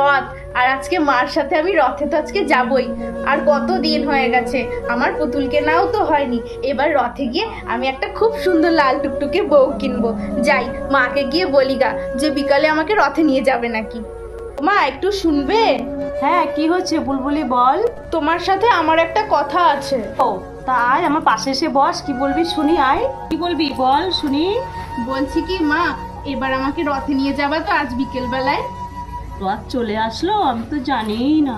রথ, আর আজকে মার সাথে আমি রথে তো আজকে যাবই। আর কত দিন হয়ে গেছে আমার পুতুল কেনাও তো হয়নি। এবার রথে গিয়ে আমি একটা খুব সুন্দর লাল টুকটুকে বউ কিনবো। যাই মাকে গিয়ে বলি গা যে বিকালে আমাকে রথে নিয়ে যাবে নাকি। মা একটু শুনবে? হ্যাঁ, কি হচ্ছে বুলবুলি বল। তোমার সাথে আমার একটা কথা আছে। ও তাই, আমার পাশে এসে বস, কি বলবি শুনি। আয়, কি বলবি বল শুনি। বলছি কি মা, এবার আমাকে রথে নিয়ে যাবা তো আজ বিকেল বেলায়? রথ চলে আসলো, আমি তো জানিই না।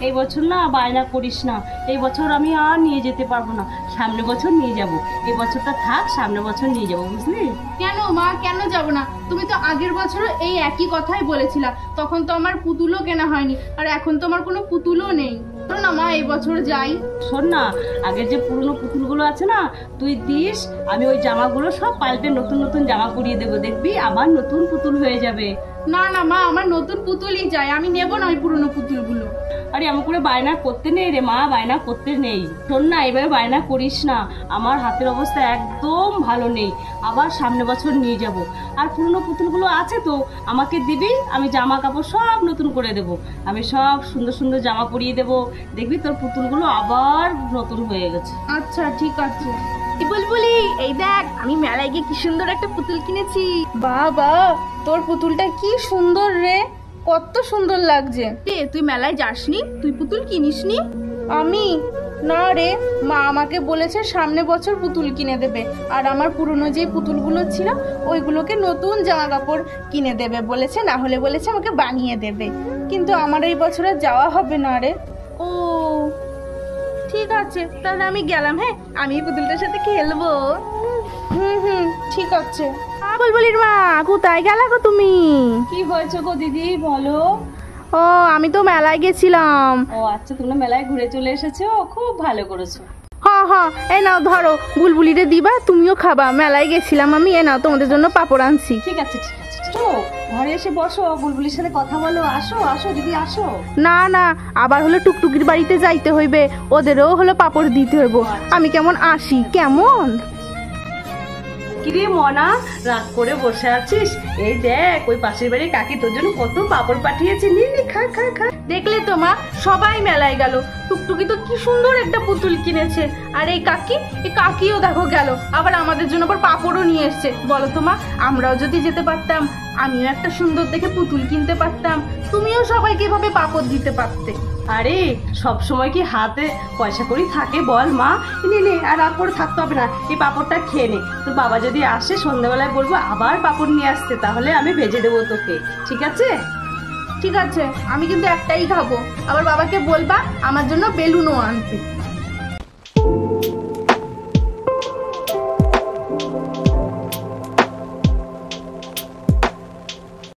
এই বছর না বায়না করিস না, এই বছর আমি আর নিয়ে যেতে পারবো না, সামনে বছর নিয়ে যাব। এই বছরটা থাক, সামনে বছর নিয়ে যাব, বুঝলি? কেন মা, কেন যাব না? তুমি তো আগের বছরও এই একই কথাই বলেছিলা, তখন তো আমার পুতুলও কেনা হয়নি, আর এখন তো আমার কোনো পুতুলও নেই। চলো না মা, এই বছর যাই। শোন না, আগের যে পুরনো পুতুলগুলো আছে না, তুই দিস, আমি ওই জামাগুলো সব পাল্টে নতুন নতুন জামা পরিয়ে দেবো, দেখবি আবার নতুন পুতুল হয়ে যাবে। না না মা, আমার নতুন পুতুলই চাই, আমি নেব না ওই পুরনো পুতুলগুলো। আরে এমন করে বায়না করতে নেই রে মা, বায়না করতে নেই। শোন না, এভাবে বায়না করিস না, আমার হাতের অবস্থা একদম ভালো নেই, আবার সামনে বছর নিয়ে যাব। আর পুরনো পুতুলগুলো আছে তো, আমাকে দিবি, আমি জামা কাপড় সব নতুন করে দেব, আমি সব সুন্দর সুন্দর জামা পরিয়ে দেব, দেখবি তোর পুতুলগুলো আবার নতুন হয়ে গেছে। আচ্ছা ঠিক আছে। বুলবুলি, এই দেখ আমি মেলায় গিয়ে কি সুন্দর একটা পুতুল কিনেছি। বাবা, তোর পুতুলটা কি সুন্দর রে, কত সুন্দর লাগছে। তুই মেলায় যাসনি? তুই পুতুল কিনিসনি? আমি না রে, মা আমাকে বলেছে সামনে বছর পুতুল কিনে দেবে, আর আমার পুরনো যে পুতুলগুলো ছিল ওইগুলোকে নতুন জামা কাপড় কিনে দেবে বলেছে, না হলে বলেছে আমাকে বানিয়ে দেবে। কিন্তু আমার এই বছরে যাওয়া হবে না রে। ও ঠিক আছে, তাহলে আমি গেলাম। হ্যাঁ, আমি পুতুলটার সাথে খেলবো। হুম ঠিক আছে। বুলবুলির মা, কোথায় গেলা গো তুমি? কি হয়েছে গো দিদি বলো। ও আমি তো মেলায় গেছিলাম। ও আচ্ছা, তোমরা মেলায় ঘুরে চলে এসেছো, খুব ভালো করেছো। হ্যাঁ, এই নাও ধরো, বুলবুলিরে দিবা, তুমিও খাবা। মেলায় গেছিলাম আমি, এ নাও তোমাদের জন্য পাপড় আনছি। ঠিক আছে ঠিক আছে, তো ঘরে এসে বসো, বুলবুলির সাথে কথা বলো। আসো আসো দিদি আসো। না না, আবার হলো টুকটুকির বাড়িতে যাইতে হইবে, ওদেরও হলো পাপড় দিতে হইব। আমি কেমন আসি কেমন? কিরে মনা, রাগ করে বসে আছিস? এই দেখ, ওই পাশের বাড়ির কাকি তোর জন্য কত পাপড় পাঠিয়েছে, নি নি খা খা খা। দেখলে তো মা, সবাই মেলায় গেল, টুকটুকি তো কি সুন্দর একটা পুতুল কিনেছে, আর এই কাকিও দেখো গেল, আবার আমাদের জন্য আবার পাপড়ও নিয়ে এসছে। বলো তো মা, আমরাও যদি যেতে পারতাম, আমিও একটা সুন্দর দেখে পুতুল কিনতে পারতাম, তুমিও সবাইকে এভাবে পাপড় দিতে পারতে। আরে সব সময় কি হাতে পয়সা করি থাকে বল মা? নে নে, আর রাগ করে থাকতে হবে না, এই পাপড়টা খেয়ে নে। তোর বাবা যদি আসে সন্ধ্যাবেলায় বলবো আবার পাপড় নিয়ে আসতে, তাহলে আমি ভেজে দেবো তোকে, ঠিক আছে? ঠিক আছে, আমি কিন্তু একটাই খাবো, আবার বাবাকে বলবা আমার জন্য বেলুনও আনতে।